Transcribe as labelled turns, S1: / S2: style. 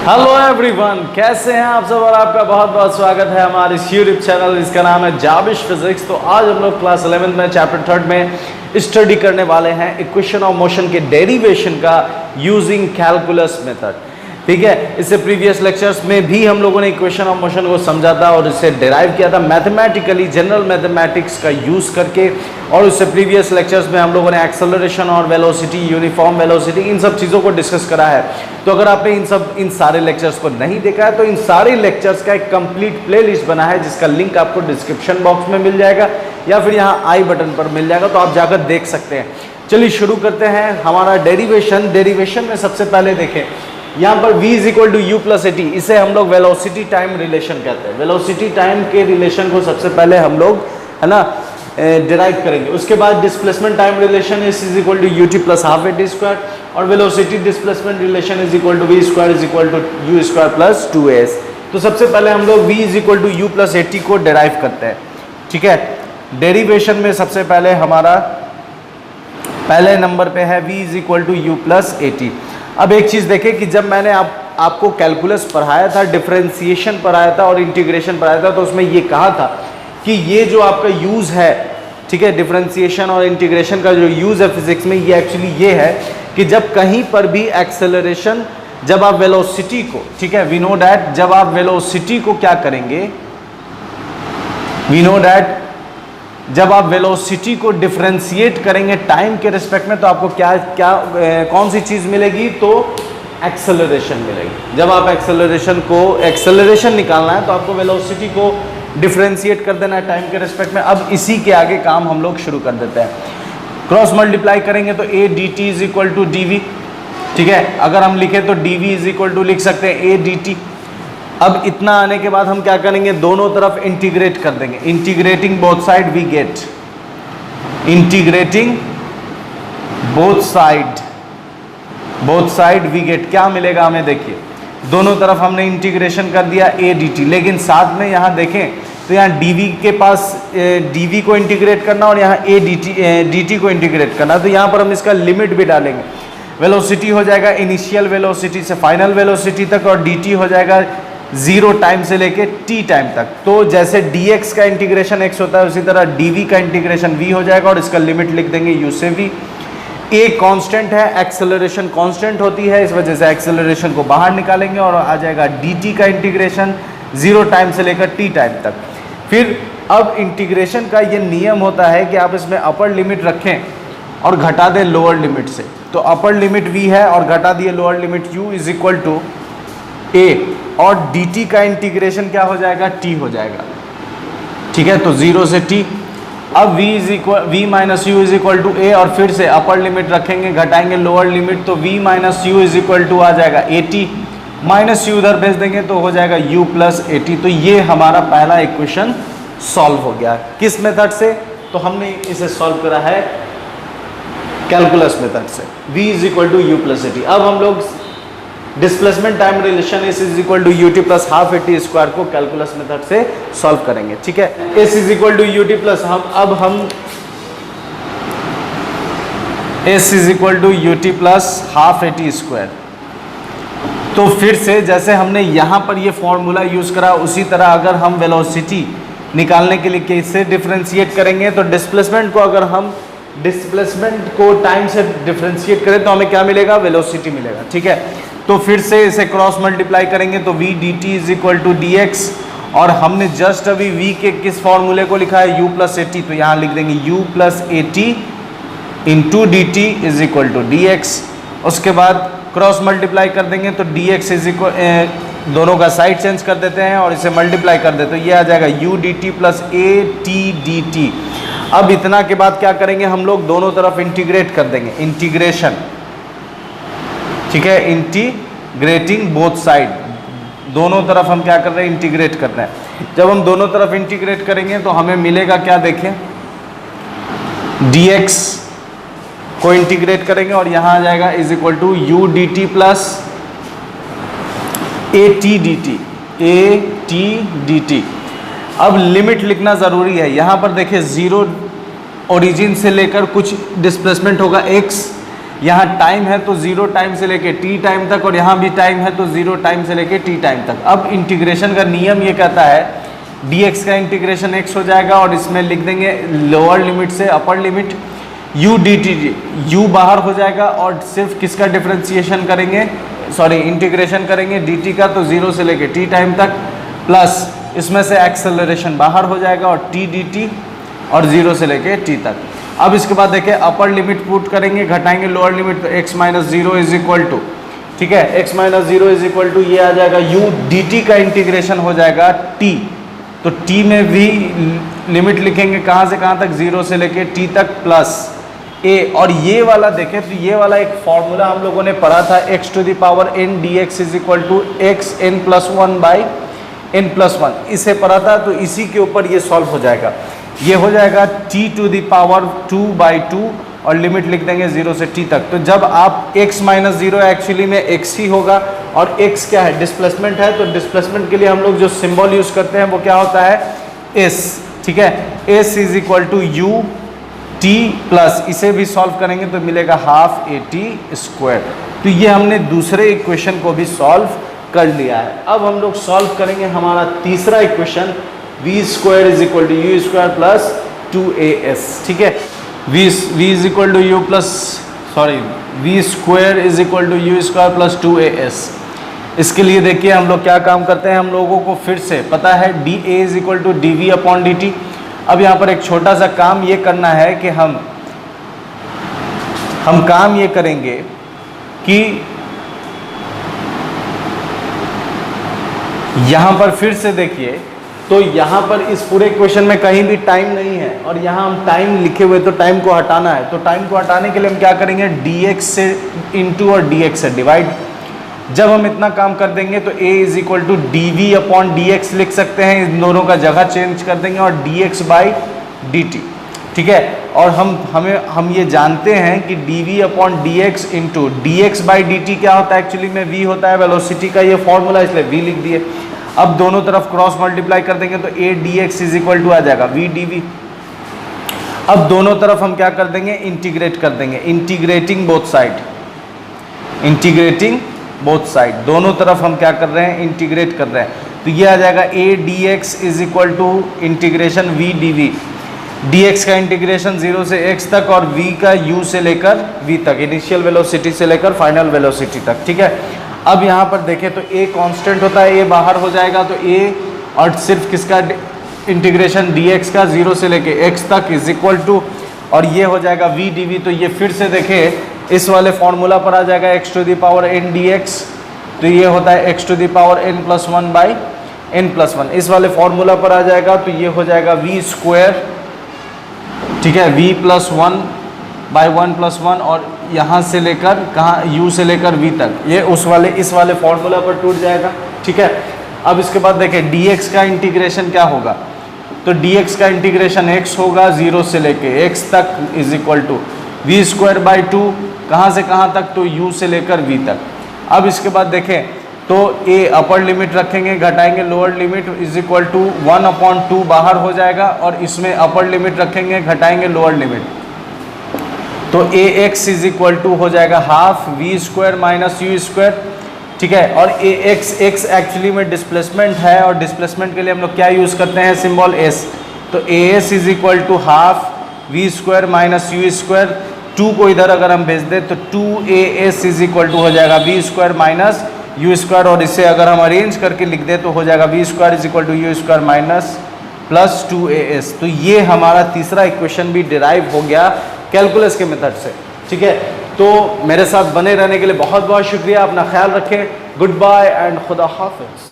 S1: Hello everyone, कैसे हैं आप सब। और आपका बहुत बहुत स्वागत है हमारे इस यूट्यूब चैनल, इसका नाम है जाबिश फिजिक्स। तो आज हम लोग क्लास 11 में चैप्टर 3 में स्टडी करने वाले हैं इक्वेशन ऑफ मोशन के डेरिवेशन का यूजिंग कैलकुलस मेथड। ठीक है, इससे प्रीवियस लेक्चर्स में भी हम लोगों ने इक्वेशन ऑफ मोशन को समझा था और इसे डिराइव किया था मैथमेटिकली, जनरल मैथमेटिक्स का यूज करके। और उससे प्रीवियस लेक्चर्स में हम लोगों ने एक्सेलरेशन और वेलोसिटी, यूनिफॉर्म वेलोसिटी, इन सब चीज़ों को डिस्कस करा है। तो अगर आपने इन सारे लेक्चर्स को नहीं देखा है तो इन सारे लेक्चर्स का एक कंप्लीट प्लेलिस्ट बना है जिसका लिंक आपको डिस्क्रिप्शन बॉक्स में मिल जाएगा या फिर यहाँ आई बटन पर मिल जाएगा, तो आप जाकर देख सकते हैं। चलिए शुरू करते हैं हमारा डेरिवेशन में सबसे पहले देखें यहाँ पर v is equal to u plus a t, इसे हम लोग वेलोसिटी टाइम रिलेशन कहते हैं। वेलोसिटी टाइम के रिलेशन को सबसे पहले हम लोग है ना डिराइव करेंगे। उसके बाद displacement time relation is equal to u t plus half a t square, और velocity displacement relation is equal to v square is equal to u square plus 2s। तो सबसे पहले हम लोग v is equal to u plus a t को derive करते हैं। ठीक है, डेरिवेशन में सबसे पहले हमारा पहले नंबर पे है v is equal to u plus a t. अब एक चीज़ देखें कि जब मैंने आपको कैलकुलस पढ़ाया था, डिफरेंशिएशन पढ़ाया था और इंटीग्रेशन पढ़ाया था, तो उसमें ये कहा था कि ये जो आपका यूज़ है, ठीक है, डिफरेंशिएशन और इंटीग्रेशन का जो यूज़ है फिजिक्स में, ये एक्चुअली ये है कि जब कहीं पर भी एक्सेलरेशन, जब आप वेलोसिटी को, ठीक है, वी नो डैट जब आप वेलोसिटी को क्या करेंगे, वी नो डैट जब आप वेलोसिटी को डिफरेंशिएट करेंगे टाइम के रिस्पेक्ट में, तो आपको कौन सी चीज़ मिलेगी, तो एक्सेलरेशन मिलेगी। जब आप एक्सेलरेशन निकालना है तो आपको वेलोसिटी को डिफरेंशिएट कर देना है टाइम के रिस्पेक्ट में। अब इसी के आगे काम हम लोग शुरू कर देते हैं। क्रॉस मल्टीप्लाई करेंगे तो a d t is equal to d v. ठीक है, अगर हम लिखें तो d v is equal to लिख सकते हैं ए डी टी। अब इतना आने के बाद हम क्या करेंगे, दोनों तरफ इंटीग्रेट कर देंगे। Integrating both side we get, integrating both side we get, क्या मिलेगा हमें, देखिए दोनों तरफ हमने इंटीग्रेशन कर दिया ए डी टी, लेकिन साथ में यहाँ देखें तो यहाँ डी वी के पास डी वी को इंटीग्रेट करना और यहाँ ए डी टी को इंटीग्रेट करना, तो यहाँ पर हम इसका लिमिट भी डालेंगे। वेलोसिटी हो जाएगा इनिशियल वेलोसिटी से फाइनल वेलोसिटी तक, और डी टी हो जाएगा 0 टाइम से लेके t टाइम तक। तो जैसे dx का इंटीग्रेशन x होता है, उसी तरह dv का इंटीग्रेशन v हो जाएगा, और इसका लिमिट लिख देंगे u से v। a कांस्टेंट है, एक्सेलरेशन कांस्टेंट होती है, इस वजह से एक्सेलरेशन को बाहर निकालेंगे और आ जाएगा dt का इंटीग्रेशन 0 टाइम से लेकर t टाइम तक। फिर अब इंटीग्रेशन का ये नियम होता है कि आप इसमें अपर लिमिट रखें और घटा दें लोअर लिमिट से। तो अपर लिमिट v है और घटा दिए lower limit u is equal to a, और dt का इंटीग्रेशन क्या हो जाएगा, t हो जाएगा। ठीक है, तो 0 से t। अब v minus u is equal to a, और फिर से अपर लिमिट रखेंगे, घटाएंगे लोअर लिमिट, तो v minus u is equal to आ जाएगा at, माइनस यू उधर भेज देंगे तो हो जाएगा u प्लस ए टी। तो ये हमारा पहला इक्वेशन सॉल्व हो गया। किस मेथड से, तो हमने इसे सॉल्व करा है कैलकुलस मेथड से, v is equal to u plus a t. अब हम लोग displacement time relation s is equal to u t plus half a t square को कैलकुलस मेथड से सॉल्व करेंगे। ठीक है, s is equal to u t plus हम s is equal to u t plus half a t square. तो फिर से जैसे हमने यहाँ पर ये फॉर्मूला यूज़ करा, उसी तरह अगर हम वेलोसिटी निकालने के लिए कैसे डिफ्रेंशिएट करेंगे, तो डिस्प्लेसमेंट को अगर हम डिस्प्लेसमेंट को टाइम से डिफ्रेंशिएट करें तो हमें क्या मिलेगा, वेलोसिटी मिलेगा। ठीक है, तो फिर से इसे क्रॉस मल्टीप्लाई करेंगे तो v dt is equal to d x, और हमने जस्ट अभी v के किस फॉर्मूले को लिखा है, u प्लस ए टी, तो यहाँ लिख देंगे u plus a t into d t is equal to d x. उसके बाद क्रॉस मल्टीप्लाई कर देंगे तो डी एक्स इज इक्वल, दोनों का साइड चेंज कर देते हैं और इसे मल्टीप्लाई कर देते, तो ये आ जाएगा u D t plus a t d t. अब इतना के बाद क्या करेंगे, हम लोग दोनों तरफ इंटीग्रेट कर देंगे, इंटीग्रेशन। ठीक है, इंटीग्रेटिंग बोथ साइड, दोनों तरफ हम क्या कर रहे हैं, इंटीग्रेट कर रहे हैं। जब हम दोनों तरफ इंटीग्रेट करेंगे तो हमें मिलेगा क्या, देखें dx को इंटीग्रेट करेंगे और यहाँ आ जाएगा is equal to u d t plus a t d t. अब लिमिट लिखना ज़रूरी है। यहाँ पर देखिए 0 ओरिजिन से लेकर कुछ डिस्प्लेसमेंट होगा x, यहाँ टाइम है तो 0 टाइम से लेके t टाइम तक, और यहाँ भी टाइम है तो 0 टाइम से लेके t टाइम तक। अब इंटीग्रेशन का नियम ये कहता है dx का इंटीग्रेशन x हो जाएगा, और इसमें लिख देंगे लोअर लिमिट से upper limit u dt, u बाहर हो जाएगा, और सिर्फ किसका डिफरेंशिएशन करेंगे, सॉरी इंटीग्रेशन करेंगे dt का, तो 0 से लेके t टाइम तक, प्लस इसमें से एक्सेलरेशन बाहर हो जाएगा और t dt, और 0 से लेके t तक। अब इसके बाद देखिए अपर लिमिट पुट करेंगे, घटाएंगे लोअर लिमिट, तो x minus 0 is equal to, ठीक है, x minus 0 is equal to ये आ जाएगा u dt का इंटीग्रेशन हो जाएगा t, तो t में भी लिमिट लिखेंगे कहाँ से कहाँ तक, 0 से लेके t तक, प्लस a, और ये वाला देखें तो ये वाला एक फॉर्मूला हम लोगों ने पढ़ा था, x to the power n dx is equal to x n plus 1 by n plus 1, इसे पढ़ा था, तो इसी के ऊपर ये सॉल्व हो जाएगा। ये हो जाएगा t to the power 2 by 2, और लिमिट लिख देंगे 0 से t तक। तो जब आप x माइनस 0 एक्चुअली में x ही होगा, और x क्या है, डिस्प्लेसमेंट है, तो डिस्प्लेसमेंट के लिए हम लोग जो सिंबल यूज करते हैं वो क्या होता है, s, ठीक है, s is equal to u t plus, इसे भी सॉल्व करेंगे तो मिलेगा हाफ at स्क्वायर। तो ये हमने दूसरे इक्वेशन को भी सॉल्व कर लिया है। अब हम लोग सॉल्व करेंगे हमारा तीसरा equation, v square is equal to u square plus 2as, ठीक है, v is equal to u plus, sorry v square is equal to u square plus 2as। इसके लिए देखिए हम लोग क्या काम करते हैं, हम लोगों को फिर से पता है dA is equal to dv upon dt। अब यहाँ पर एक छोटा सा काम ये करना है कि हम काम ये करेंगे कि यहाँ पर फिर से देखिए, तो यहाँ पर इस पूरे इक्वेशन में कहीं भी टाइम नहीं है, और यहाँ हम टाइम लिखे हुए, तो टाइम को हटाना है, तो टाइम को हटाने के लिए हम क्या करेंगे, dx से इंटू और dx से डिवाइड। जब हम इतना काम कर देंगे तो a is equal to dv upon dx लिख सकते हैं, इन दोनों का जगह चेंज कर देंगे, और dx बाई dt, ठीक है। और हम ये जानते हैं कि dv upon dx into dx by dt क्या होता है, एक्चुअली में v होता है वेलोसिटी का ये फॉर्मूला, इसलिए v लिख दिए। अब दोनों तरफ क्रॉस मल्टीप्लाई कर देंगे तो a dx is equal to आ जाएगा v dv। अब दोनों तरफ हम क्या कर देंगे, इंटीग्रेट कर देंगे, integrating both side, integrating both side, दोनों तरफ हम क्या कर रहे हैं, इंटीग्रेट कर रहे हैं। तो ये आ जाएगा a dx is equal to integration v dv, dx का इंटीग्रेशन 0 से x तक, और v का u से लेकर v तक, इनिशियल वेलोसिटी से लेकर फाइनल वेलोसिटी तक, ठीक है। अब यहाँ पर देखें तो a कांस्टेंट होता है, a बाहर हो जाएगा, तो a और सिर्फ किसका इंटीग्रेशन dx का 0 से लेके x तक इज इक्वल टू, और ये हो जाएगा v dv। तो ये फिर से देखें इस वाले फॉर्मूला पर आ जाएगा x to the power n dx, तो ये होता है x to the power n plus 1 by n plus 1, इस वाले फॉर्मूला पर आ जाएगा, तो ये हो जाएगा v स्क्वायर, ठीक है, v प्लस 1 बाई 1 प्लस 1, और यहाँ से लेकर कहाँ, u से लेकर v तक, ये इस वाले फॉर्मूला पर टूट जाएगा, ठीक है। अब इसके बाद देखें dx का इंटीग्रेशन क्या होगा, तो dx का इंटीग्रेशन x होगा 0 से लेके x तक is equal to v square by 2, कहाँ से कहाँ तक, तो u से लेकर v तक। अब इसके बाद देखें तो a अपर लिमिट रखेंगे, घटाएंगे lower limit is equal to 1 upon 2 बाहर हो जाएगा, और इसमें अपर लिमिट रखेंगे, घटाएंगे लोअर लिमिट, तो ax इज इक्वल टू हो जाएगा half v square minus u square, ठीक है। और ax एक्चुअली में डिस्प्लेसमेंट है, और डिस्प्लेसमेंट के लिए हम लोग क्या यूज़ करते हैं, सिंबल s, तो as is equal to half v square minus u square, 2 को इधर अगर हम भेज दें तो 2as इज इक्वल टू हो जाएगा v square minus u square, और इसे अगर हम अरेंज करके लिख दें तो हो जाएगा v square is equal to u square minus plus 2as। तो ये हमारा तीसरा इक्वेशन भी डिराइव हो गया कैलकुलस के मेथड से, ठीक है। तो मेरे साथ बने रहने के लिए बहुत बहुत शुक्रिया, अपना ख्याल रखें, गुड बाय एंड खुदा हाफिज।